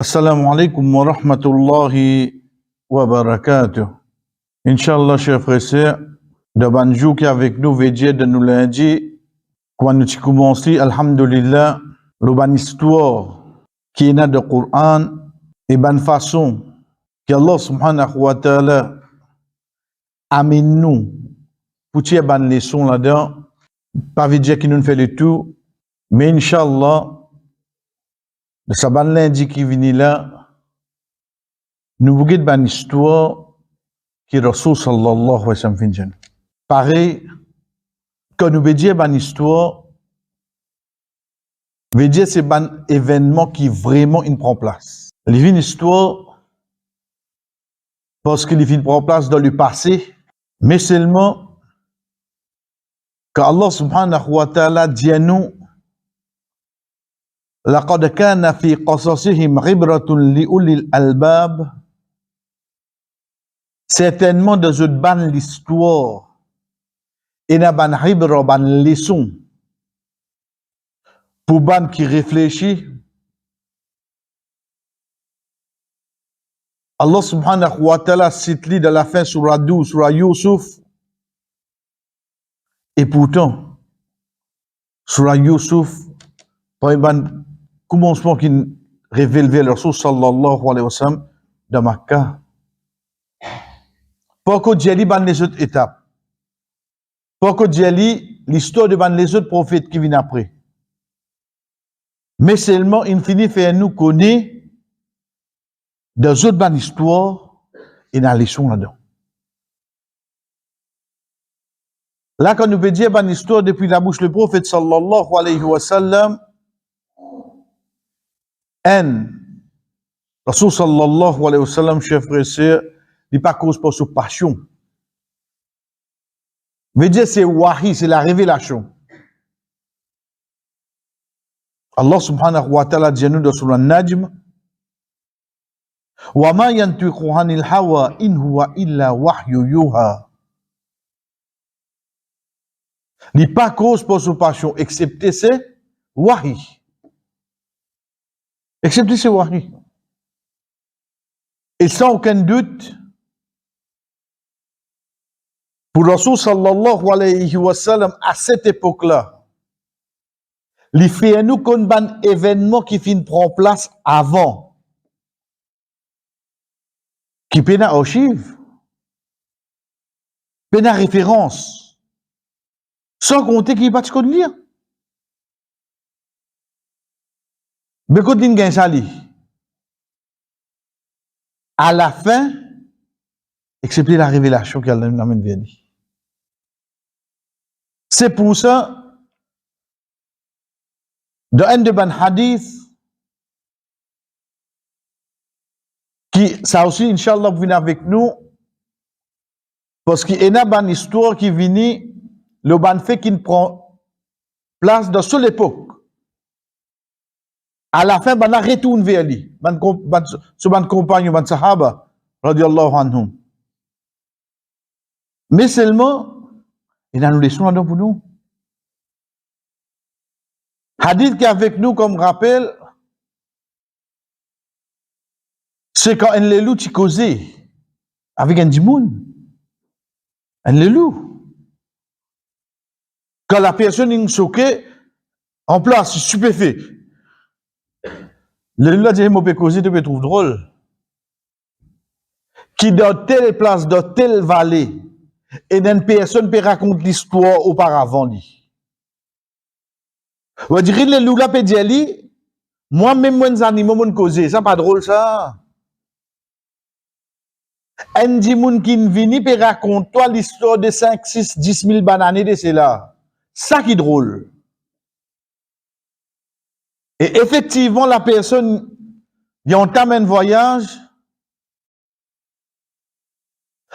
Assalamu alaikum wa rahmatullahi wa barakatuh. Inch'Allah, chers frères et sœurs, de banjou qui avec nous, veillez de nous lundi, quand nous commençons, alhamdulillah, le ban histoire qui est dans le Coran et ban façon que Allah subhanahu wa ta'ala amène nous pour tirer ban leçon là-dedans, pas veut dire qu'il nous fait le tout, mais Inch'Allah, de sa ban lundi qui vient là, nous voulons ban histoire qui Rasul sallallahu alayhi wa sallam finit. Pareil, quand nous veut dire ban histoire, veut dire c'est ban événement qui vraiment il prend place. Il vient histoire parce qu'il vient prendre place dans le passé, mais seulement quand Allah subhanahu wa ta'ala dit à nous لقد كان في قصصهم عبرة لأولي الألباب. Certainement dans une ban l'histoire et dans ban ibra ban leçon pour ban qui réfléchit. Allah subhanahu wa ta'ala cite dans la fin surah 12 surah Yusuf, et pourtant surah Yusuf par un commencement qui révèle le Rasul sallallahu alayhi wa sallam de Makkah. Pourquoi Dieu ban les autres étapes? Pourquoi Dieu l'histoire de ban les autres prophètes qui viennent après? Mais seulement il finit faire nous connaître des autres ban histoire et dans les leçons là-dedans. Là, quand nous peut dire ban histoire depuis la bouche le prophète sallallahu alayhi wa sallam, Rasul sallallahu alayhi wa sallam, chers frères et sœurs, n'est pas cause pour sa passion. Veut dire c'est wahi, c'est la révélation. Allah subhanahu wa ta'ala dit nous dans surah Najm, wa ma yantiqu anil hawa in huwa illa wahyu yuha. N'est pas cause pour sa passion, excepté c'est wahi. Excepté c'est wahi. Et sans aucun doute, pour Rasul sallallahu alayhi wa sallam, à cette époque-là, il fait nous qu'on un événement qui finit prendre place avant, qui peut na archive, peut na référence, sans compter qu'il n'y a pas de quoi de lire. Mais quand il y a ça, à la fin, excepté la révélation qu'elle nous amène vers lui. C'est pour ça, dans un de ban hadith, qui, ça aussi, Inch'Allah, vous venez avec nous, parce qu'il y a une histoire qui vient, le ban fait qui prend place dans cette époque. À la fin, ban retourne vers lui, ce ban compagnon, ban sahaba, radiallahu anhum. Mais seulement, il a nous leçons là-dedans pour nous. Hadith qui est avec nous comme rappel, c'est quand un lelou t'y causé avec un dimoun. Un lelou. Quand la personne est choquée, en place, stupéfait. Le lelou a dit, moi, je peux causer, tu peux trouver drôle. Qui dans telle place, dans telle vallée, et une personne peut raconter l'histoire auparavant lui. On dirait le loup là peut dire lui, moi-même moi animaux mon causer, ça pas drôle ça. Un dimoun qui vient peut raconter toi l'histoire de 5, 6, 10 000 bananes de cela. Ça qui est drôle. Et effectivement la personne il entame un voyage.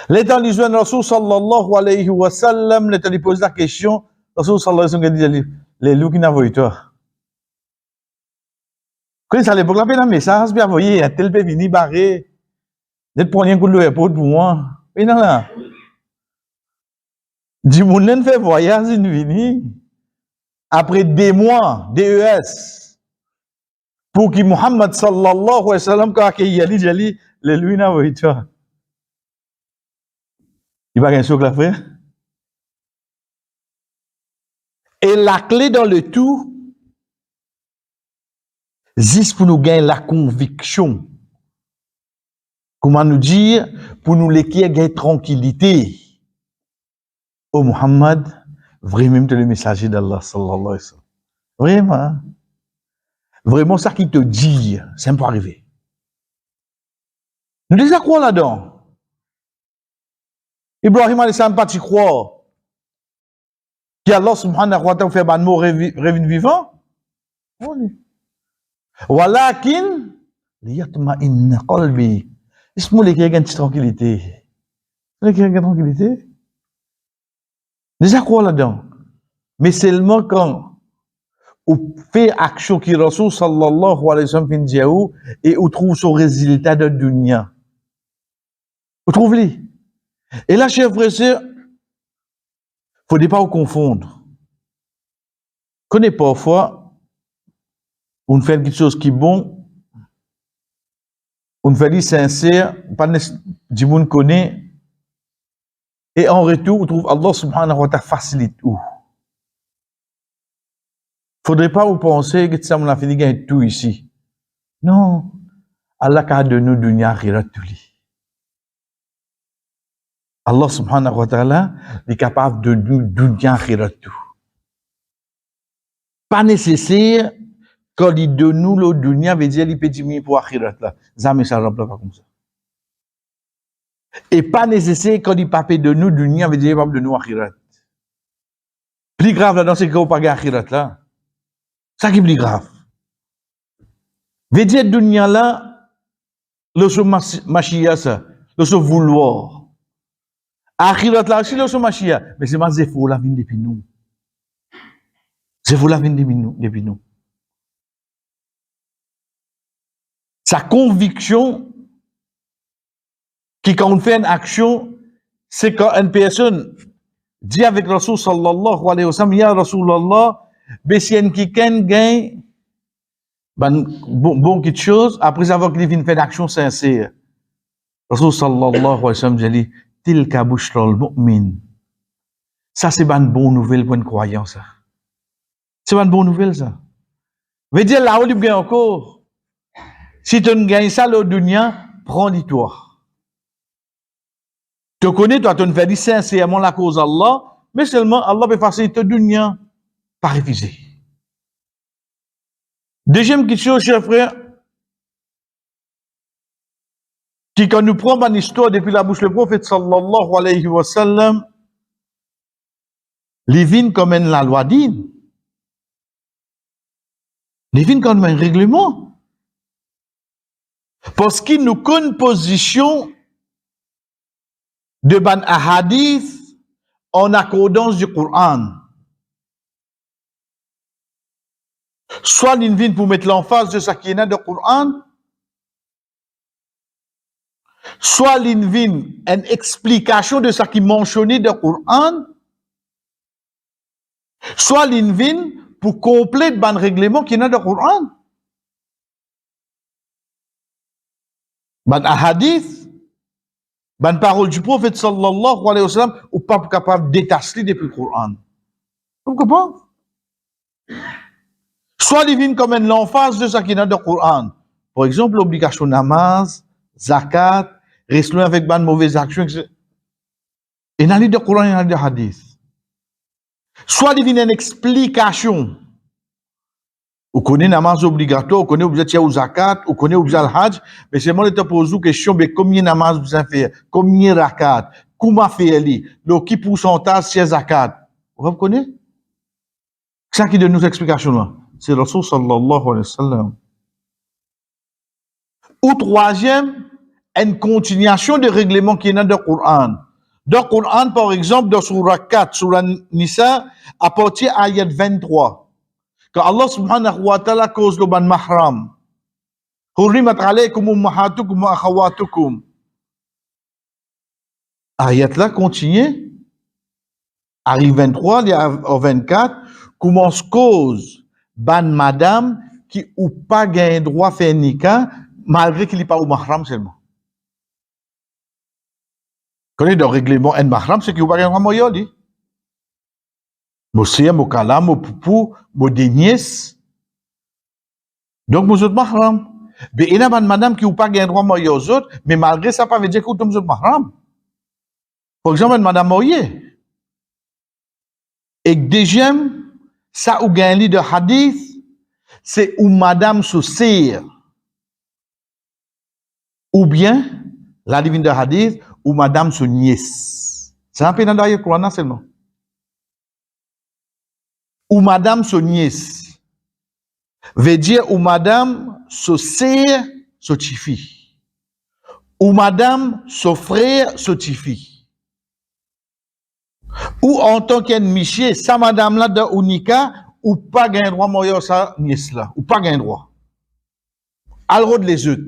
L'état du jeune Rasul sallallahu alayhi wa sallam, l'état lui pose la question, Rasul sallallahu alayhi wa sallam dit, les loups qui n'ont pas toi. Quand ça l'époque, là, il y a un message, bien envoyé, un tel peut venir barrer, d'être pour un coup de l'aéroport pour moi. Et non, là. Du monde ne fait voyage, il vient. Après des mois, DES, pour que Muhammad sallallahu alayhi wa sallam, quand il y a dit, les lui n'a pas été. Il va gagner ce que la frère. Et la clé dans le tout, c'est pour nous gagner la conviction. Comment nous dire, pour nous laisser gagner tranquillité. Oh Muhammad, vraiment tu es le messager d'Allah sallallahu alayhi wa sallam. Vraiment. Vraiment ça qui te dit, c'est un peu arrivé. Nous disons quoi là-dedans? Ibrahim alayhi salam pas y croire. qu'Allah subhanahu wa ta'ala fait ban mort revin vivant. Walakin liyatma'inna qalbi. Ismou les qui gagne tranquillité. Les qui gagne tranquillité. Déjà quoi là-dedans? Mais seulement quand on fait action qui Rasoul sallallahu alayhi wa sallam fin diaou et on trouve son résultat de dunya. On trouve les. Et là, chers frères et sœurs, faut pas vous confondre. Connais parfois, on fait quelque chose qui est bon, on fait du sincère, pas du monde connaît, et en retour, on trouve Allah subhanahu wa ta'ala facilite tout. Faudrait pas vous penser que ça m'a fini gagner tout ici. Non. Allah a de nous dunya akhirat tout li. Allah subhanahu wa ta'ala est capable de nous dunya akhirat tout. Pas nécessaire quand il donne nous le dunya veut dire il peut diminuer pour akhirat là. Jamais ça ne pas comme ça. Et pas nécessaire quand il pape de nous dunya veut dire pas de nous akhirat. Plus grave là-dedans c'est qu'on pas gagner akhirat là. Ça qui est plus grave. Veut dire dunya là le so machia ça, le so vouloir. Akhirat là aussi le so machia, mais c'est pas zéfo la vie depuis nous. Zéfo la vie depuis nous. Sa conviction qui quand on fait une action, c'est quand une personne dit avec Rasoul sallallahu alayhi wa sallam, ya Rasulallah, besien qui gagne bon quelque chose, après avoir qu'il vient faire une action sincère. Rasoul sallallahu alayhi wa sallam dit, tilka bushral mu'min. Ça c'est une bonne nouvelle pour une croyance. C'est une bonne nouvelle ça. Veut dire là où il gagne encore. Si tu ne gagnes ça le dunya, prends-le-toi. Tu connais, toi, tu ne fais sincèrement la cause d'Allah, mais seulement Allah peut faciliter le dunya, pas refuser. Deuxième question, chers frères, qui quand nous prenons une histoire depuis la bouche du prophète sallallahu alayhi wa sallam, les vignes comme la loi dit, les vignes comme un règlement. Parce qu'il nous connaît une position de ban ahadith en accordance du Coran. Soit une vient pour mettre l'emphase de ce qui est dans le Coran, soit une vient une explication de ce qui est mentionné dans le Coran, soit une vient pour compléter ban règlement qui est dans le Coran. Ban ahadith, ban parole du prophète sallallahu alayhi wa sallam, ou pas capable de détacher depuis le Coran. Vous comprenez? Soit divine comme l'emphase de ce qui est dans le Coran. Par exemple, l'obligation namaz, zakat, rester loin avec ban mauvaises actions, etc. Et dans le Coran et dans le hadith. Soit divine une explication. Vous connaissez namaz obligatoire, vous connaissez obligé de zakat, vous connaissez obligé de hajj, mais c'est moi qui te pose une question, mais combien de namaz vous avez fait, combien de rakat, comment faire-les, qui pourcentage c'est zakat. Vous connaissez? C'est ça qui donne nos explications. C'est Rasoul sallallahu alayhi wa sallam. Ou troisième, une continuation de règlement qui est dans le Coran. Dans le Coran, par exemple, dans Surah 4, Surah Nisa, à partir de ayat 23. Quand Allah subhanahu wa ta'ala cause le ban mahram. Hurrimat alaykum ummahatukum wa akhawatukum. Ayat là continue. Arrive 23, il y a 24. Commence cause ban madame qui ou pas gain droit faire nika, malgré qu'il n'est pas au mahram seulement. Connais le règlement en mahram, c'est qu'il n'y a pas gain droit moyo, dit. Monsieur, mon kala, mon poupou, mon nièce. Donc, vous êtes mahram. Mais il y a une madame qui n'a pas gain droit moyo aux autres, mais malgré ça, pas veut dire que vous êtes mahram. Par exemple, madame moye. Et deuxième, ça ou gain lit de hadith, c'est où madame se sert. Ou bien, la divine de hadith, ou madame se nièce. C'est un peu dans le Coran seulement. Ou madame se nièce. Veut dire ou madame se sert, se tifi. Ou madame se frère, se tifi. Ou en tant qu'ennemi, sa madame là de unika, ou pas gain droit, moi, sa nièce là. Ou pas gain droit. Alors, les autres.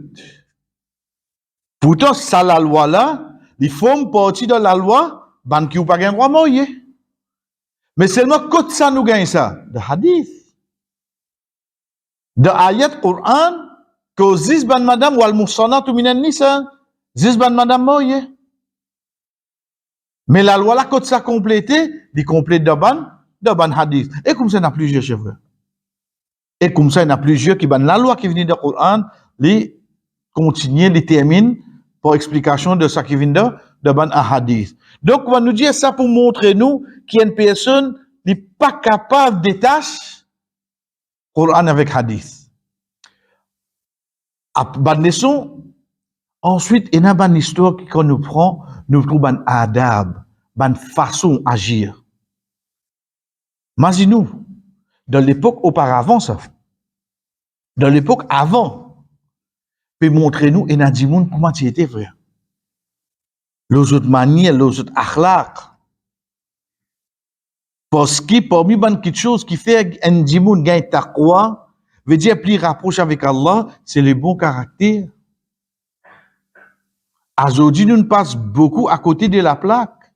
Pourtant, ça, la loi là, ils font partie de la loi, ban qui ou pas gain droit, moi, mais seulement, quand ça nous gagne ça? De hadith. De ayat Qur'an, que zis ban madame, wal muhsanatu minan nisa, zis ban madame, moi, mais la loi là, quand ça complété, il complète de ban hadith. Et comme ça, il y en a plusieurs, chers frères. Et comme ça, il y en a plusieurs qui ban la loi qui vient de Qur'an, les continue, les termine pour explication de ça qui vient de ban hadith. Donc, on va nous dire ça pour montrer nous qu'il y a une personne qui n'est pas capable de détacher Qur'an avec hadith. À ban leçon, ensuite, il y a une histoire qu'on nous prend, nous trouvons un adab, une façon d'agir. Imaginez-nous, dans l'époque auparavant, ça, dans l'époque avant, peut montrer nous et dit comment tu étais, frère. Les autres manières, les autres akhlaq. Parce que parmi quelque chose qui fait un dimoun gagne taqwa, veut dire plus rapproche avec Allah, c'est le bon caractère. Aujourd'hui, nous passons beaucoup à côté de la plaque.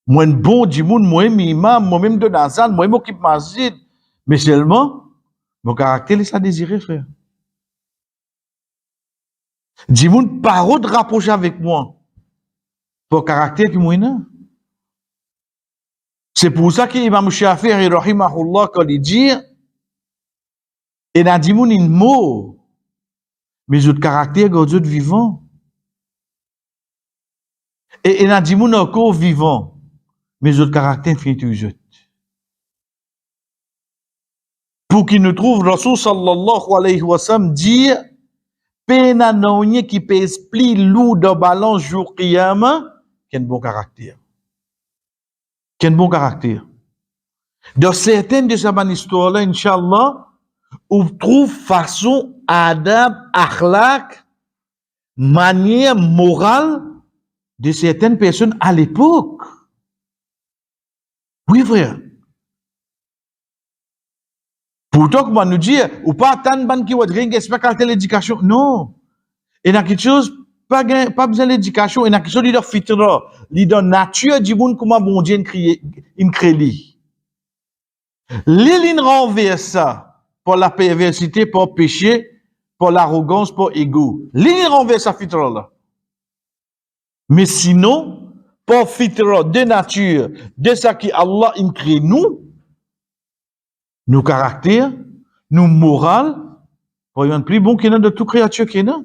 Moi, un bon dimoun, moi, imam, moi-même de Nazan, moi, m'occupe masjid. Mais seulement, mon caractère, il s'est désiré, frère. Dimoun, par de rapprocher avec moi. Pour caractère qui moi, non. C'est pour ça qu'Imam Shafi'i, rahimahullah, quand il dit, et n'a dit une mot, mais autres caractères, d'autres vivants. Et n'a dit encore vivant, mais autres caractères finissent. Pour qu'il nous trouve, Rasul sallallahu alayhi wa sallam dit, pena naonye qui pèse plus lourd de balance jour qiyama, qui a un bon caractère. Qui a un bon caractère. Dans certaines de ces histoires-là, Inch'Allah, on trouve façon, adab, akhlaq, manière morale de certaines personnes à l'époque. Oui, frère. Pourtant, comment nous dire, ou pas tant ban qui va dire, c'est pas caractère l'éducation. Non. Il y a quelque chose, pas besoin d'éducation, il y a quelque chose de fitra, de nature du monde, comment bon Dieu crée lui. L'île renverse ça, pour la perversité, pour le péché, pour l'arrogance, pour l'ego. L'île renverse sa fitra là. Mais sinon, pour fitra de nature, de ça qui Allah crée nous, nos caractères, nos morales, pour y en plus bon qu'il y en a de toute créature qu'il y en a.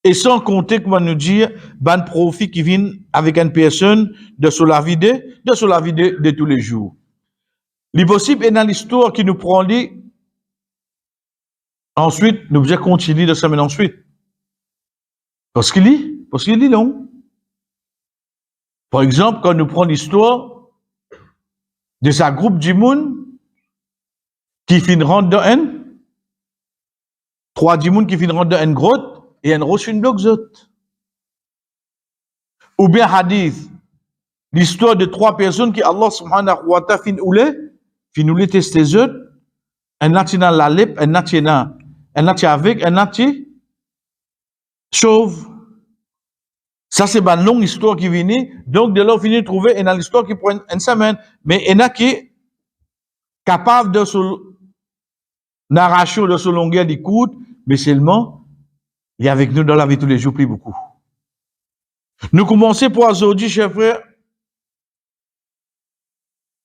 Et sans compter, comment nous dire, ban profit qui vient avec une personne de sur la vie de tous les jours. L'impossible est dans l'histoire qui nous prend dit. Ensuite, nous devons continuer de semaine ensuite. Parce qu'il est long. Par exemple, quand nous prenons l'histoire de sa groupe du monde qui finiront dans un, 3 du monde qui finiront dans une grotte, et un roche une bloc zot. Ou bien hadith, l'histoire de 3 personnes qui Allah subhanahu wa ta'ala fin oule testé zot, un nati dans la lip, un nati avec, un nati chauve. Ça c'est une longue histoire qui vient, donc de là on finit de trouver une histoire qui prend une semaine, mais il y en a qui est capable de se narration de son longueur d'écoute, mais seulement, il est avec nous dans la vie tous les jours, plus beaucoup. Nous commençons pour aujourd'hui, chers frères.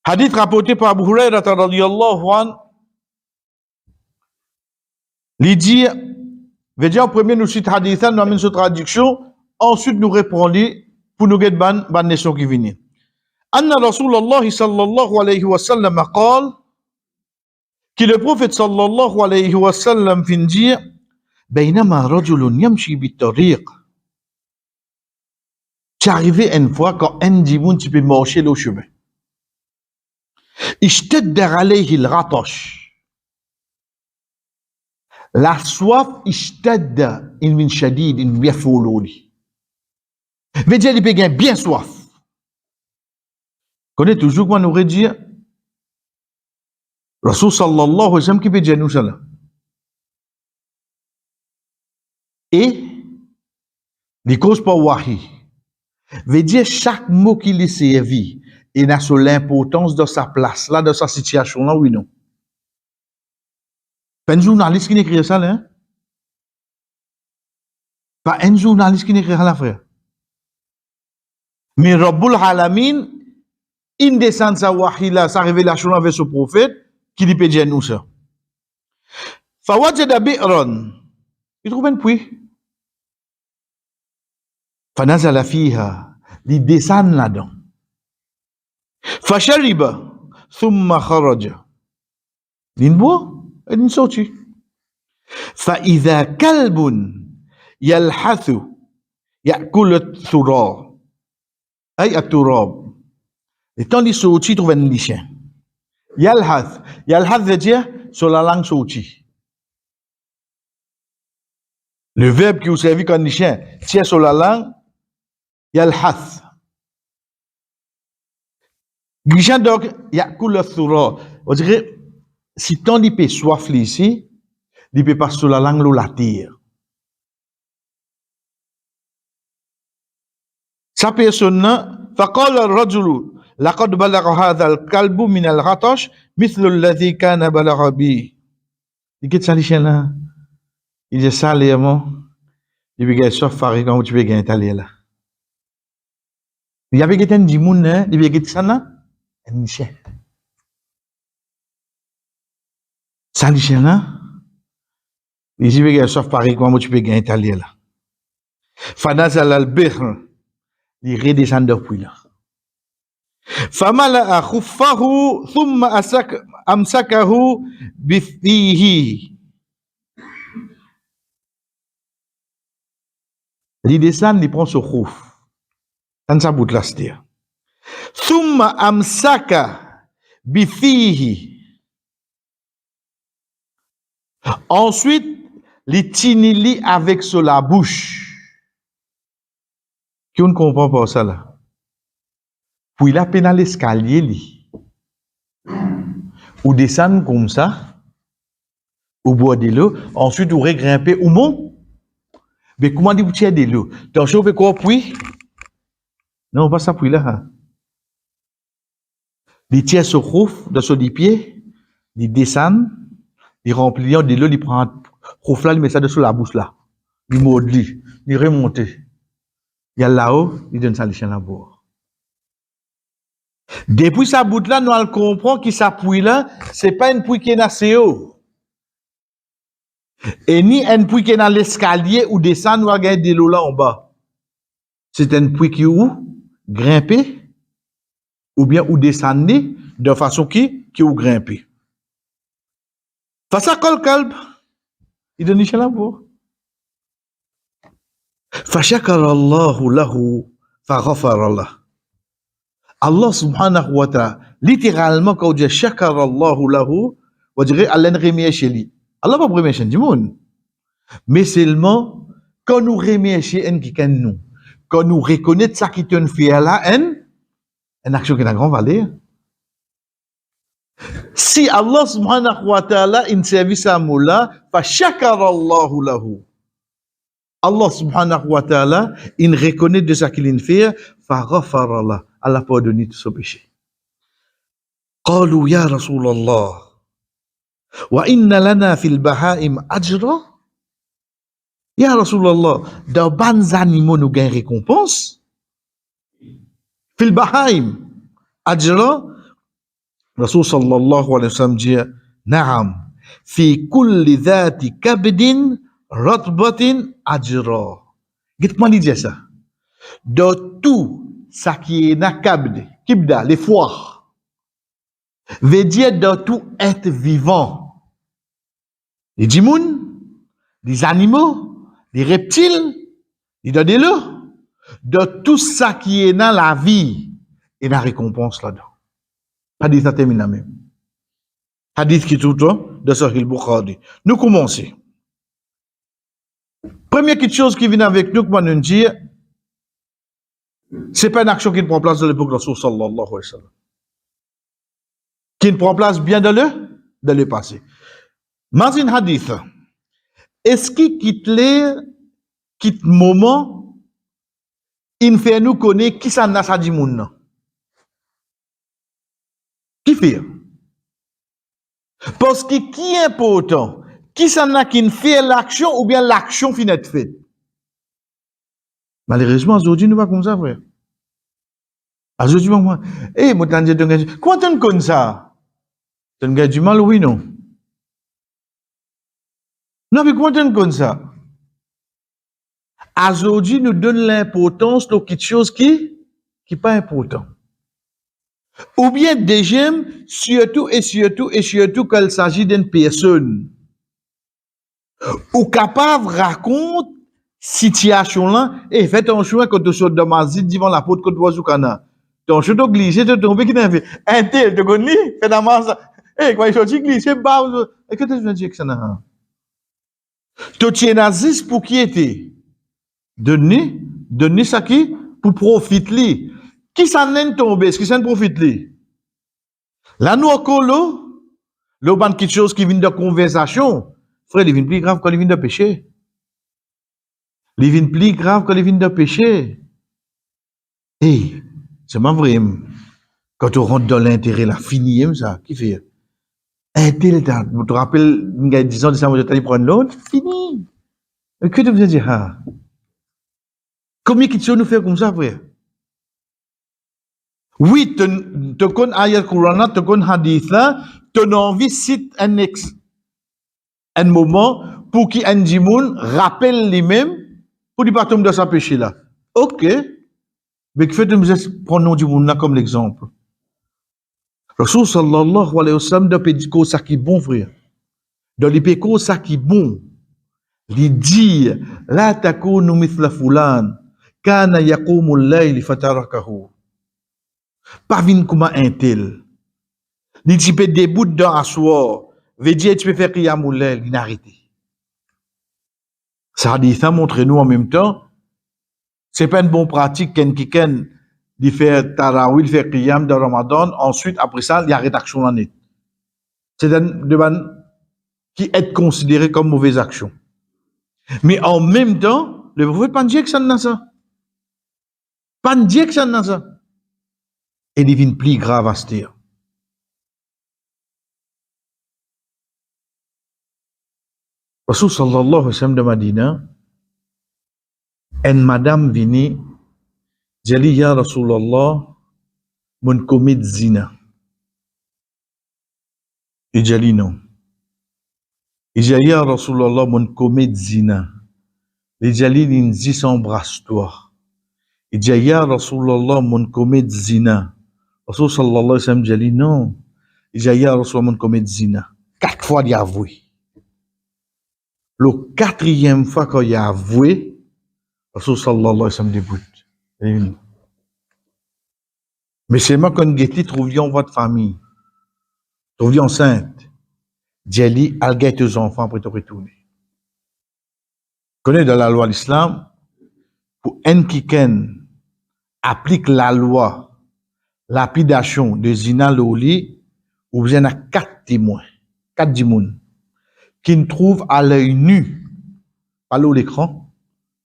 Hadith rapporté par Abu Hurairah radhiyallahu anhu. Il dit, veut dire, en premier, nous citons hadith, nous amenons cette traduction, ensuite nous répondons pour nous guider ban nation qui vient. Anna Rasulullah sallallahu alayhi wa sallam قال, que le prophète sallallahu alayhi wa sallam fin dire, بينما رجل يمشي بالطريق. C'est arrivé une fois quand un dimoun tu peux marcher le chemin. اشتد عليه العطش. La soif اشتد in min shadid in bien fololi. Veut dire il peut gagner bien soif. Connais toujours qu'on aurait dit Rasul sallallahu alayhi wa sallam qui peut dire nous ça. Et les causes pas wahi. Veut dire chaque mot qu'il est servi et n'a sur l'importance de sa place là, de sa situation là, oui non. Pas un journaliste qui n'écrit ça là, hein? Pas un journaliste qui n'écrit ça, frère. Mais Rabbul Alamin, il descend sa wahi là, sa révélation avec ce prophète, qui lui peut dire nous ça. Fawajada bi'ran, il trouve un puits. Fanazala fiha, il descend là-dedans. Fashariba, thumma kharaja. Il boit, et il sortit. Fa'idha kalbun yalhathu ya'kul at-thurab. Ay at-turab. Et quand il sortit, il trouve un chien. Yalhath. Yalhath veut dire sur la langue sortie. Le verbe qui vous servi comme chien, tient sur la langue, yalhath. Grishan donc, ya'kul at-thurab. On dirait, si tant il peut soif ici, il peut pas sur la langue l'eau la tire. Sa personne, فقال الرجل لقد بلغ هذا الكلب من العطش مثل الذي كان بلغ بي. Il dit ça les chiens là. Il dit ça les amants. Il veut gagner soif faré quand tu veux gagner italien là. Il y avait quelqu'un du monde hein, il veut gagner ça là. Un chien. Ça les chiens là. Il dit veut gagner soif faré quand tu veux gagner italien là. فنزل البحر. Il redescend depuis là. فملأ خفه ثم أمسكه بفيه. Il descend, il prend ce khouf. Dans sa bout là, c'est-à-dire. ثم أمسك بفيه. Ensuite, il tinili avec sur la bouche. Qui on ne comprend pas ça là. Puis il a peine à l'escalier li. Ou descendre comme ça, au bois de l'eau, ensuite ou regrimper ou mon. Mais comment dit vous tirer de l'eau? T'en chauffes quoi puis? Non, pas ça puis là. Il tire ce rouf de son pied, il descend, il remplit de l'eau, il prend rouf là, il met ça dessous la bouche là. Il mord il remonte. Il y a là-haut, il donne ça à l'échelle à boire. Depuis sa bout là, nous allons comprendre que sa puits là, c'est pas une puits qui est assez haut. Et ni une puits qui est dans l'escalier ou descend, nous allons gagner de l'eau là en bas. C'est une puits qui est où? Grimper, ou bien ou descendre de façon qui est où grimper. Face à quel calme? Il donne l'échelle à boire. فشكر الله له فغفر له. Allah subhanahu wa ta'ala, littéralement, quand on dit shakar Allahu lahu, on dirait Allah ne remercie lui. Allah va remercier du monde. Mais seulement, quand nous remercions un qui est nous, quand nous reconnaissons ça qui te fait là, une action qui a grand valeur. Si Allah subhanahu wa ta'ala, in service à moula, fa shakar Allahu lahu. Allah subhanahu wa ta'ala, il reconnaît de ça qu'il fait, fa ghafar Allah. Allah pardonne tout ce péché. قالوا يا رسول الله Wa inna lana fil bahaim ajra. Ya Rasulallah, dans ban animaux nous gagnons récompense. Fil bahaim ajra. Rasul sallallahu alayhi wa sallam dit Naam. Fi kulli dhati kabdin ratbatin ajra. Qu'est-ce qu'il dit ça? Dans tout ça qui est na kibda, les foires, veut dire dans tout être vivant. Les djimoun, les animaux, les reptiles, les dodélos, dans tout ça qui est dans la vie, et la récompense là-dedans. Hadith à terminer même. Hadith qui est tout le temps de Sahih Bukhari. Nous commençons. Première petite chose qui vient avec nous, comment nous dire, c'est pas une action qui prend place dans l'époque de Rasul sallallahu alayhi wa sallam. Qui prend place bien dans le passé. Mazin hadith. Est-ce qu'il quitte moment, il fait nous connaître qui ça n'a pas dit moun? Qui fait? Parce que qui est important? Qui ça n'a qui fait l'action ou bien l'action finit faite? Malheureusement, aujourd'hui, nous ne pas comme ça, frère. Aujourd'hui, moi, moi, t'en dis, comment t'en connais ça? T'en as du mal, oui, non? Non, mais comment t'en connais ça? Aujourd'hui, nous donne l'importance de quelque chose qui n'est pas important. Ou bien, déjà, surtout quand il s'agit d'une personne, ou capable de raconter situation là, et faites un choix quand tu sors de Mazid devant la porte que tu vois au canard. Ton choix de glisser, tu tombes, qui t'a fait? Un tel, tu connais, fait la masse. Quand il sortit glisser, bah, et que tu veux dire que ça n'a? Tu tiens Aziz pour qui était? Donner ça qui? Pour profiter. Qui s'en est tombé? Est-ce que ça ne profite li? Là, nous, encore, le ban quelque chose qui vient de conversation, frère, il vient plus grave quand il vient de péché. Il vient plus grave quand il vient de péché. Et, c'est pas vrai. Quand on rentre dans l'intérêt, là, fini, ça, qui fait? Un tel temps, vous te rappelez, il y a 10 ans de ça, vous allez prendre l'autre, fini. Mais que tu veux dire, ah? Combien de questions nous fait comme ça, frère? Oui, tu connais ayat Qur'an, tu connais hadith, tu as envie cite un moment pour qu'il un djimoun rappelle lui-même pour ne pas tomber dans sa péché là. Ok. Mais que fait de nous prendre le djimoun là comme l'exemple? Rasul sallallahu alayhi wa sallam de pédico ça qui est bon, frère. Dans les pécos ça qui est bon. Il dit, la takunu mithla fulan, kana yaqumu al-layli fatarakahu. Pas vin comme un tel. Ni tu peux debout dans un soir, veut dire tu peux faire qiyamul layl, il n'arrête. Ça dit ça montre nous en même temps, c'est pas une bonne pratique quelqu'un de faire tarawih, faire qiyam dans Ramadan, ensuite après ça, il y a rédaction en net. C'est une demande qui est considérée comme mauvaise action. Mais en même temps, le prophète pas dire que ça n'a ça. Pas dire que ça n'a ça. Et il devient plus grave à se dire. Rasul sallallahu alayhi wa sallam de Madina, une madame vini, dit ya Rasulallah, mon commis zina. Il dit non. Il dit ya Rasulallah, mon commis zina. Il dit il dit s'embrasse-toi. Il dit ya Rasulallah, mon commis zina. Rasul sallallahu alayhi wa sallam dit non. Il dit ya Rasulallah, mon commis zina. 4 fois il a avoué. Le 4e fois qu'il a avoué, Rasul sallallahu alayhi wa sallam débute. Mais c'est moi quand Getty trouvions votre famille, trouvions enceinte, Djeli, alguet tes enfants après te retourner. Connais dans la loi de l'islam, pour un quiken applique la loi, lapidation de zina loli, ou vous en a 4 témoins, 4 dimoun, qui ne trouvent à l'œil nu, pas l'écran,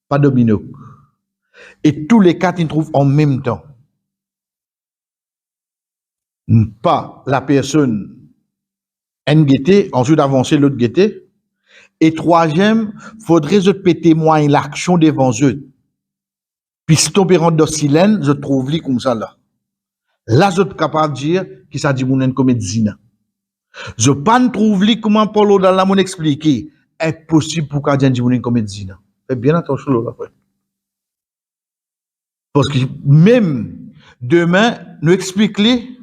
pas de binocle. Et tous les 4, ils trouvent en même temps. Pas la personne un guetté, ensuite avancer l'autre guetté. Et troisième, faudrait je te témoigner l'action devant eux. Puis si ton pérant de silène, je trouve lui comme ça là. Là, je suis capable de dire qu'il s'agit d'une comédie. Je ne pas trouve lui comment Paulo dans la mon expliquer. Impossible pour qu'un dire une comédie. Faites bien attention là, frère. Parce que même demain, nous expliquer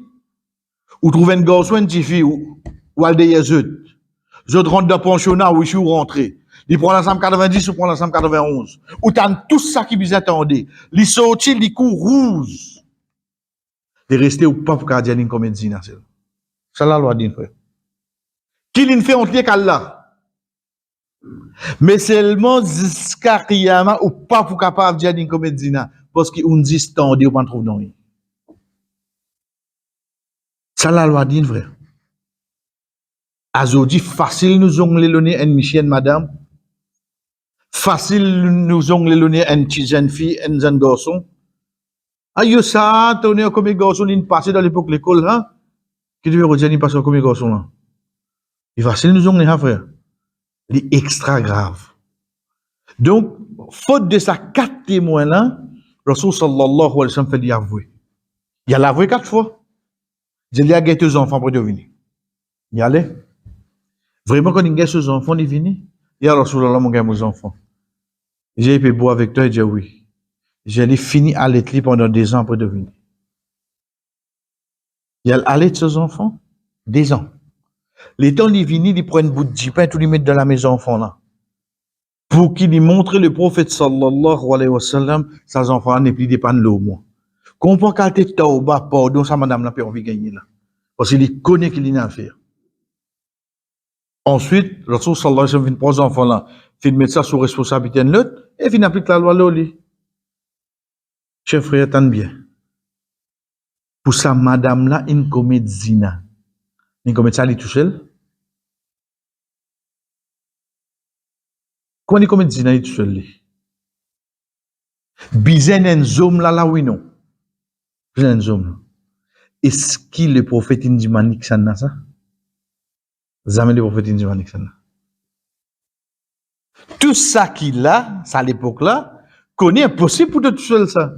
ou trouver un garçon, une petite fille, ou aller derrière eux. Je rentre dans le pensionnat où je suis rentré. Il prend l'ensemble 90 ou prend l'ensemble 91. Ou t'as tout ça qui vous attendait. Il sorti, il court rouge. De rester ou pas pour qu'à dire une comédie. Ça la loi dit, frère. Qui l'in fait entre les là. Mais seulement jusqu'à Kiyama ou pas pour capable de dire une comédie. Parce qu'on dit standé ou pas trouve non. Ça la loi dit, frère. Azodi, facile nous ongler le nez une michienne madame. Facile nous ongler le nez une petite jeune fille, un jeune garçon. Aïe, ça, on est comme garçon, il passe dans l'époque l'école, hein? Qui devait redire, il passe comme garçon, là. Il facile nous ongler, hein, frère. Il est extra grave. Donc, faute de sa 4 témoins là, Rasul sallallahu alayhi wa sallam fait l'y avouer. Il a l'avoué 4 fois. Il y a deux enfants pour devenir. Il y allait. Vraiment, quand il y a deux enfants, il vient. Il y a Rasulallah, mon gars, mes enfants. J'ai été beau avec toi, il dit oui. J'ai fini à l'étli pendant 2 ans pour devenir. Il y a allé de ses enfants, 2 ans. Les temps, il vient, il prend une bout de pain, tout lui met dans la maison enfant là. Pour qu'il lui montre le prophète sallallahu alayhi wa sallam, ses enfants n'est plus des pannes l'eau, moi. Comprends qu'elle était tauba, pardon, ça madame n'a pas envie de gagner là. Parce qu'il connaît qu'il a à faire. Ensuite, Rasul sallallahu alayhi wa sallam, prend les enfants là, fait mettre ça sous responsabilité de l'autre, et il applique la loi là. Chef frère, attends bien. Pour ça, madame là, une comédie. Une comédie, ça, elle est tout seul. Comment une comédie, elle est tout seul? Bizen en zom là, oui, non. Bizen en zom. Est-ce qu'il le prophète indimanik ça n'a ça? Jamais le prophète indimanik ça n'a. Tout ça qu'il a, ça à l'époque là, connaît impossible pour tout seul ça.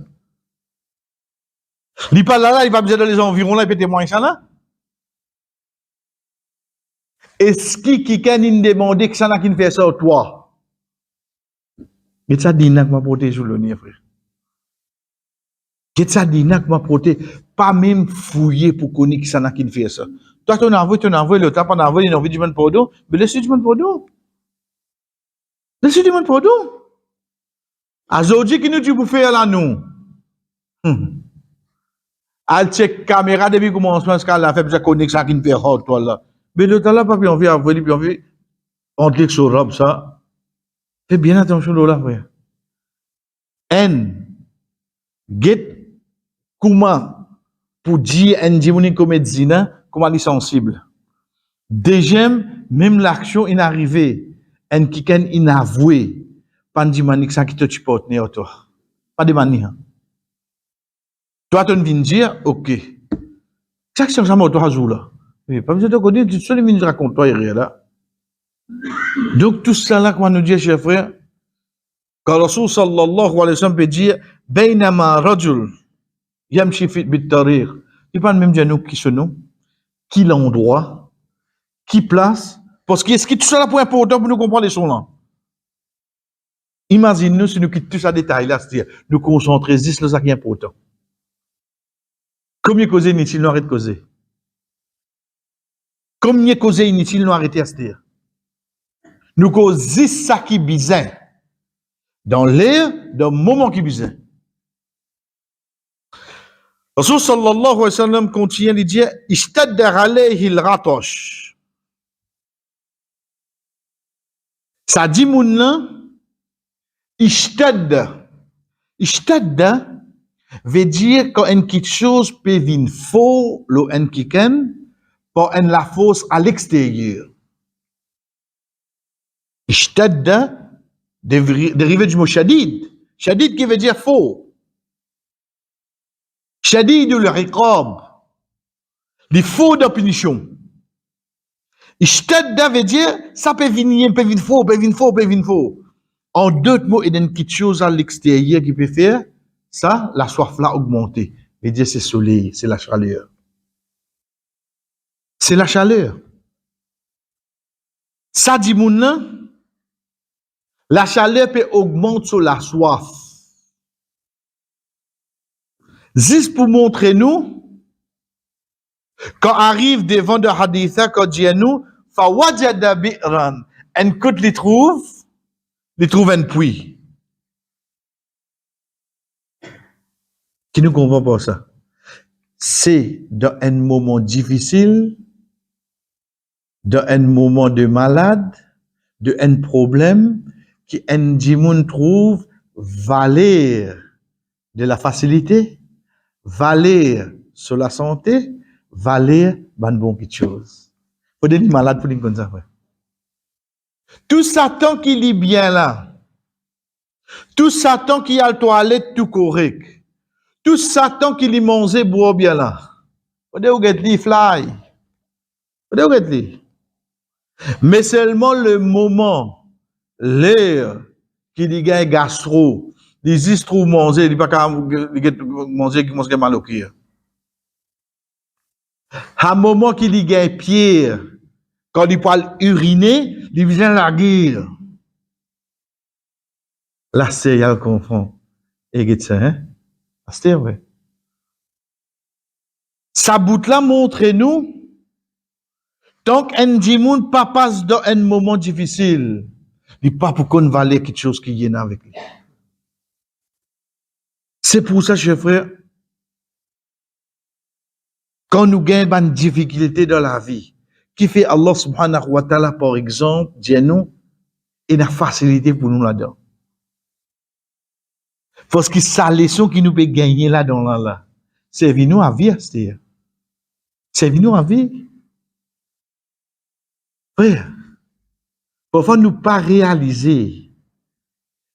Il parle là, il va bien dans les environs là, il peut témoigner ça là. Est-ce qu'il can demander que ça n'a qu'une fait ça au toi? Mais ça dit n'a que m'a protéger sur le nez, frère. Qu'est-ce que ça dit n'a que m'a protéger, pas même fouiller pour connaître que ça n'a qu'une fait ça. Toi, ton envoie, le temps, on envoie, il a envie de demander pardon, mais laissez-lui demander pardon. Laissez-lui demander pardon. Aujourd'hui, qui nous dit pour faire là, nous? Al check caméra depuis commencement, ce qu'elle a fait, puis connaître ça qui ne fait pas, toi là. Mais le temps là, pas bien envie à voir, puis envie, on clique sur robe, ça. Fais bien attention là, frère. Get, comment, pour dire, une comédie, comment elle est sensible. Deuxième, même l'action inarrivée, qui est inavouée, pas de manière ça qui te supporte, toi. Pas de manière. Toi, tu viens dire, ok. Chaque chose, ça m'a autorisé là. Pas besoin de connaître, tu sais, tu racontes toi, là. Donc, tout ça là, comment nous dit, chers frères, quand Rasul sallallahu alayhi wa sallam peut dire, Bainama rajul, yamshi fit bit-tariq. Il parle même de nous qui se nous, qui l'endroit, qui place, parce que ce qui est tout ça là pour important pour nous comprendre les sons là. Imagine-nous si nous quittons tout ça détail là, c'est-à-dire, nous concentrer sur ce qui est important. Combien de causes inutiles nous arrêtons de causer? Combien de causes inutiles nous arrêtons à se dire? Nous causons ça qui est bizarre. Dans l'air, dans le moment qui est bizarre. Rasul sallallahu alayhi wa sallam continue de dire, Ishtadda alayhi al-ratosh. Ça dit moun là, Ishtadda. Ishtadda veut dire quand une quelque chose peut venir faux, le en kiken, pour en la fausse à l'extérieur. Ishtadda dérivé du mot shadid. Shadid qui veut dire faux. Shadid ou le riqab. Les faux de punition. Ishtadda veut dire, ça peut venir faux. En d'autres mots, il y a une petite chose à l'extérieur qui peut faire, ça, la soif là augmenter. Veut dire, c'est le soleil, c'est la chaleur. C'est la chaleur. Ça dit, moun, la chaleur peut augmenter sur la soif. Juste pour montrer nous, quand arrive devant de haditha, quand dit à nous, fawajada bi'ran, et quand les trouve un puits. Qui ne comprend pas ça? C'est dans un moment difficile, dans un moment de malade, de un problème, qui un dimoun trouve valeur de la facilité, valeur sur la santé, valeur ban bon quelque chose. Faut des malades pour dire comme ça. Tout Satan qui lit bien là, tout Satan qui a le toilette tout correct, tout Satan qui lit manger boire bien là. Faut des ou get li fly. Faut des ou get li. Mais seulement le moment, l'heure qui dit gagne gastro, les istro manger, il pas qu'à manger qui mange mal au cœur. À un moment qu'il y a pierre, quand il parle uriner, il vient la guerre. Là, c'est il confond. Et ça, hein? C'est vrai. Ça bout là montre nous, tant qu'un dimoun pas passe dans un moment difficile, il pas pour qu'on valait quelque chose qui y est avec lui. C'est pour ça, chers frères, quand nous gagnons une difficulté dans la vie, qui fait Allah subhanahu wa ta'ala, par exemple, dit nous, il a facilité pour nous là-dedans. Parce que sa leçon qui nous peut gagner là-dedans, là, c'est nous à vie, c'est-à-dire. C'est nous à vie. Frère, parfois nous pas réaliser.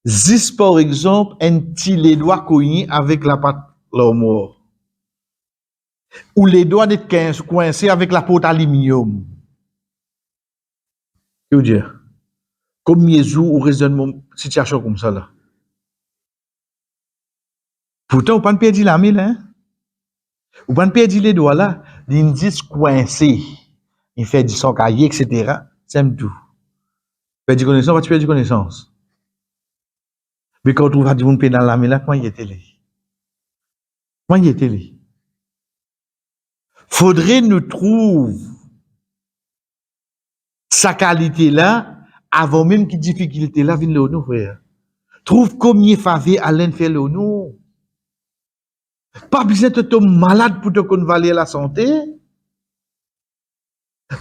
Juste par exemple, un petit les doigts cogné avec la pâte mort. Ou les doigts d'être coincés avec la pote aluminium. Que veux dire? Comme Jésus ou raisonnement situation comme ça là. Pourtant, on pas perdre la mille, hein? On pas perdre les doigts là, ils disent coincé. Il fait du son cahier, etc. C'est tout. Perdre du connaissance, tu perds du connaissance. Mais quand on trouve du monde dans la mille là, comment il était là? Comment il était là? Faudrait nous trouver sa qualité là, avant même que difficulté là vienne le nous, frère. Trouve combien faveur Alain fait le nous. Pas besoin de tomber malade pour te convaler la santé.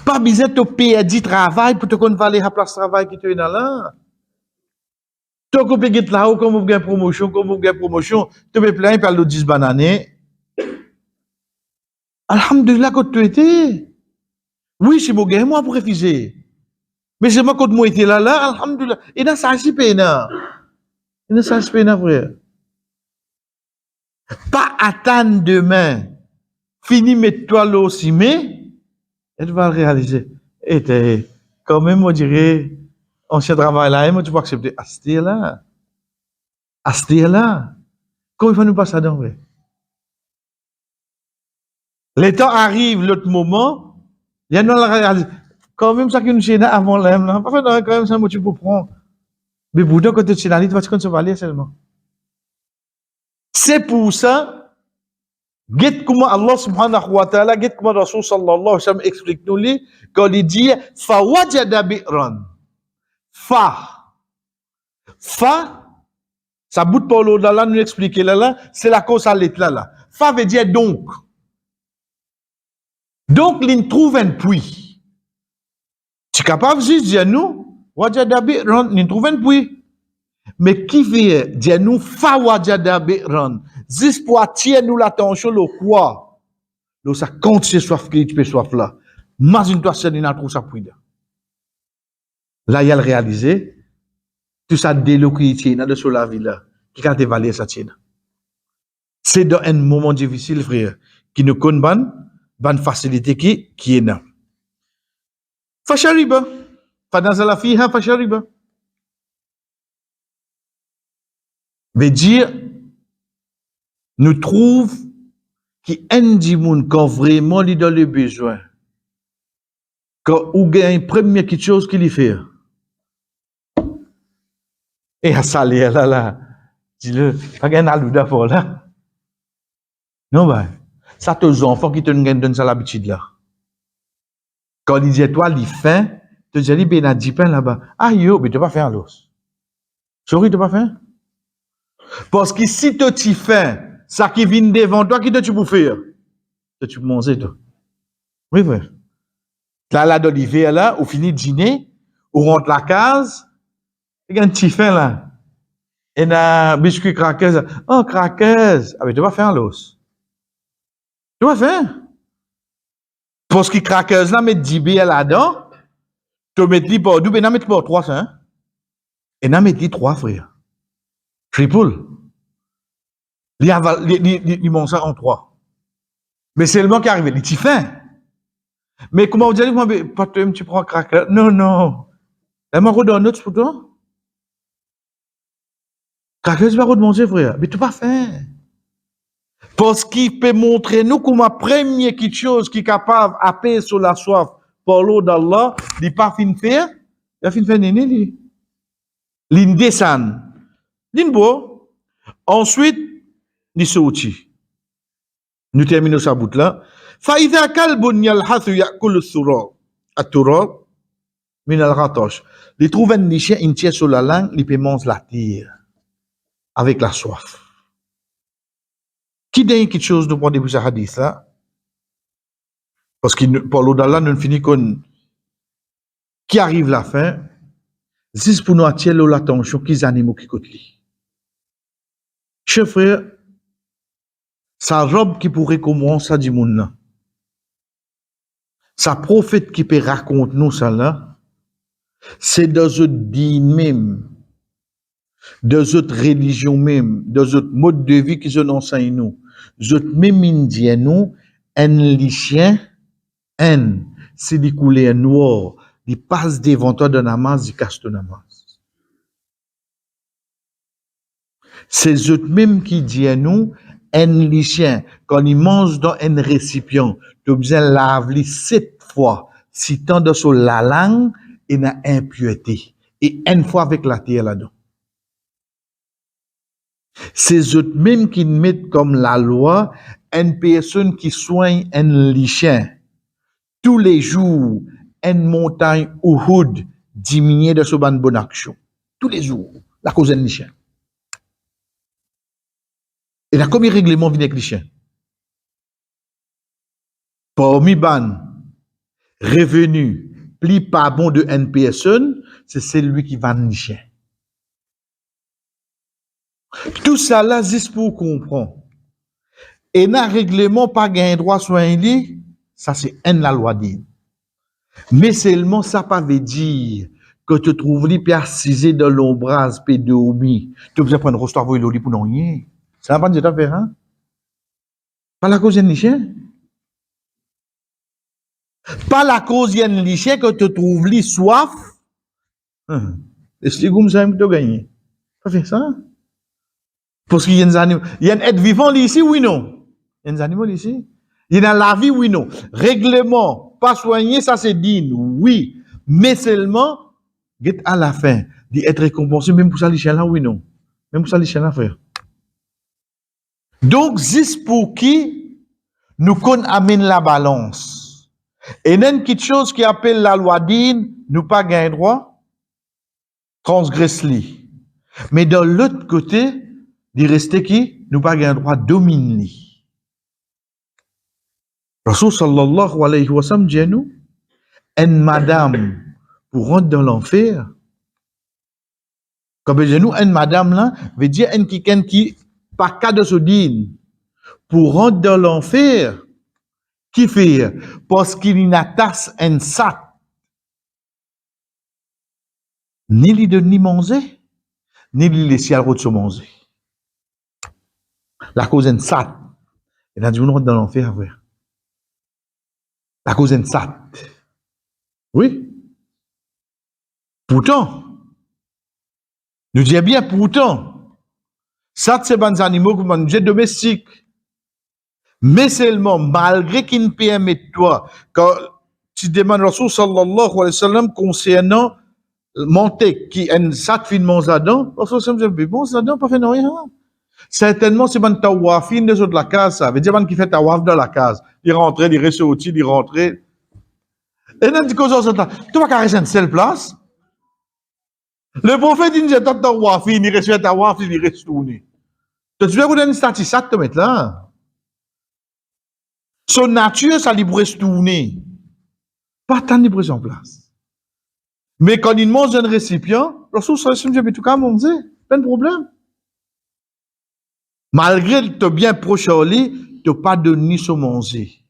Pas besoin de payer du travail pour te convaler la place de travail qui te est dans là. Tu peux payer là-haut comme vous avez promotion, tu peux plein par le 10 bananes. Alhamdulillah, quand tu étais. Oui, c'est mon gars, moi pour refuser. Mais c'est moi quand moi étais là, alhamdulillah. Et dans ça, c'est pena. Il ne s'agit pas, frère. Pas attendre demain. Fini mettre toi là aussi, mais tu vas le réaliser. Et quand même, on dirait, ancien travail là, moi, tu peux accepter. Astir là. Comment il va nous passer dedans, frère? Le temps arrive, l'autre moment, il y a une réalisation. Quand même, ça qui nous gêne avant l'aime, là. Parfois, quand même, ça, tu peux prendre. Mais pourtant, quand tu es chez tu vas te valer seulement. C'est pour ça, get comment Allah subhanahu wa ta'ala, get comment Rasul sallallahu alayhi wa sallam explique nous li, quand il dit, fa wajada bi'ran. Fa, ça bout par l'eau là, nous expliquer là, c'est la cause à l'être là. Fa veut dire donc. Donc, il trouve un puits. Tu es capable de dire nous, wajada bi'ran, il trouve un puits. Mais qui veut dire nous, fa wajada bi'ran, juste pour attirer nous l'attention, le quoi? Donc, ça compte c'est soif que tu peux soif là. Imagine-toi, c'est une trouve ça puits là. Là, il a réalisé, tout ça délocalité dans sur la vie là, qui a dévalé ça tienne. C'est dans un moment difficile, frère, qui nous connaît ban facilité qui est là. Fashariba. Fanazala fiha fashariba. Veut dire, nous trouve qui indique quand vraiment il est dans le besoin. Quand on gagne première quelque chose qu'il y fait. Et à ça, là, dis-le, pas gagner à l'ouda pour là. Non, ben, ça, tes enfants qui te donnent ça l'habitude là. Quand il dit, toi, il faim, tu dis, ben, il a 10 pains là-bas. Ah, yo, mais tu vas pas faire l'os. Sorry, tu vas pas faire? Parce que si tu faim, ça qui vient devant toi, qui te tu peux faire? Tu peux manger, toi. Oui, frère. Là, dans l'hiver, là, on finit de dîner, on rentre la case, il y a un petit faim là. Et un biscuit craqueuse. Oh, craqueuse. Ah, mais tu vas faire l'os. Tu vas faire. Parce que craqueuse là, met 10 billes là-dedans, tu mets li pour 2, mais tu mets pour 3, hein. Et tu mets li 3, frère. Triple. Il monte ça en 3. Mais c'est le moment qui arrive, il t'y faim. Mais comment vous dites, moi, pas tu prends craqueuse. Non, non. Elle m'a redonné un autre pour toi. Craqueuse va redemander, frère. Mais tu vas faire. Parce qu'il peut montrer nous comme la première quelque chose qui est capable d'apaiser sur la soif par l'eau d'Allah, il n'est pas fin de faire, il a fin de faire néné, il descend. Il beau. Ensuite, il saute. Nous terminons sa bout là. فإذا كلب يلحث يأكل التراب من العطش. Il trouve un chien une tire sur la langue, il peut manger la terre avec la soif. Qui dit quelque chose de point de vue de ce hadith là? Parce que pour l'eau d'Allah, nous finissons qu'on qui arrive la fin, c'est pour nous attirer l'attention qui animaux qui côté. Chef frère, sa robe qui pourrait commencer à dire monde là. Sa prophète qui peut raconter nous ça là, c'est dans notre dîne même, dans notre religion même, dans notre mode de vie qu'ils enseignent nous. Notre même indien nous, un lichien, c'est des couleurs noires, il passe devant toi de namaz, il casse ton namaz. C'est eux même qui disent à nous, un lichien, quand il mange dans un récipient, tu as besoin de laver 7 fois, si tant de sur la langue, il y a impureté. Et une fois avec la terre là-dedans. C'est eux même qui mettent comme la loi, une personne qui soigne un lichien. Tous les jours, une montagne Uhud diminue de ce bonne action. Tous les jours, la cause d'un lichien. Et là, combien de règlements viennent avec les chiens? Parmi ban, revenu, plus pas bon de une personne, c'est celui qui vend les chiens. Tout ça là, juste pour comprendre. Et dans le règlement, pas gain droit sur un lit, ça c'est la loi dit. Mais seulement ça pas veut dire que tu trouves les pieds assisés dans l'ombrage, puis de oubli. Tu as besoin de prendre un restaurant pour le pour non rien. Ça n'a pas de faire, hein? Pas la cause d'un chien. Pas la cause d'un chien que tu trouves les soif. Est-ce que comme ça que tu gagnes? Pas faire ça. Parce qu'il y a des animaux. Il y a un être vivant ici, oui, non? Il y a des animaux ici. Il y a la vie, oui, non? Règlement, pas soigné, ça c'est digne, oui. Mais seulement, à la fin, d'être récompensé, même pour ça, les chiens là, oui, non? Même pour ça, les chiens là, frère. Donc, juste pour qui nous qu'on amène la balance. Et même quelque chose qui appelle la loi d'Inde, nous pas gain droit, transgresse-li. Mais de l'autre côté, il reste qui, nous pas gain droit, domine-li. Rasul sallallahu alayhi wa sallam dit à nous, une madame, pour rentrer dans l'enfer, comme dit nous, une madame là, veut dire une qui pas cas de se dire, pour rentrer dans l'enfer, qui fait? Parce qu'il y a une tasse, un sac, ni lui donne ni manger, ni lui laisser à l'autre se manger. La cause d'un sac. Et là, on rentre dans l'enfer, frère. La cause d'un sac. Oui. Pourtant, nous disons bien pourtant, ça c'est des animaux comme nous disons domestiques. Mais seulement, malgré qu'il ne permette toi, quand tu demandes Rasul sallallahu alayhi wa sallam concernant monter qui est ça fin mon zadon, Rasul sallallahu alayhi wa sallam bon zadon pas fait rien. Certainement c'est ban tawafin des autres de la case ça veut dire ban qui fait tawaf dans la case, il rentrait, il ressortit, il rentrait. Et là dit que ça tu vas caresser une seule place. Le prophète il dit tawafin, il reste tawaf, il reste tourné. Tu veux vous donner une statistique te mettre là. Son nature, ça lui reste tourner. Pas tant de prise en place. Mais quand il mange un récipient, Rasul sallallahu alayhi wa sallam dit tout cas manger, pas de problème. Malgré te bien proche au lit, tu pas de ni se manger.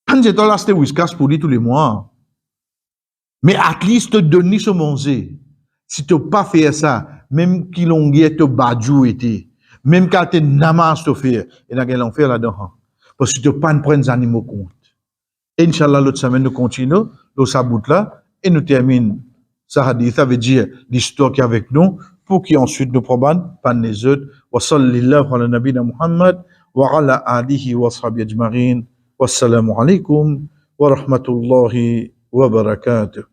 Quand j'ai là c'était whiskas pour lui tous les mois. Mais at least te donner se manger. Si tu pas fait ça, même qu'il l'on te badjou été, même quand tu namas te faire, et là l'on fait là-dedans. Parce que tu pas prendre des animaux compte. Inch'Allah, l'autre semaine, nous continuons, nous sabout là, et nous terminons. Ça hadith, ça veut dire l'histoire qui est avec nous, pour qu'ensuite nous prenions par les autres. Wa sallallahu ala nabina Muhammad, wa ala alihi wa sahbihi ajma'in. Wassalamu alaikum wa rahmatullahi wa barakatuh.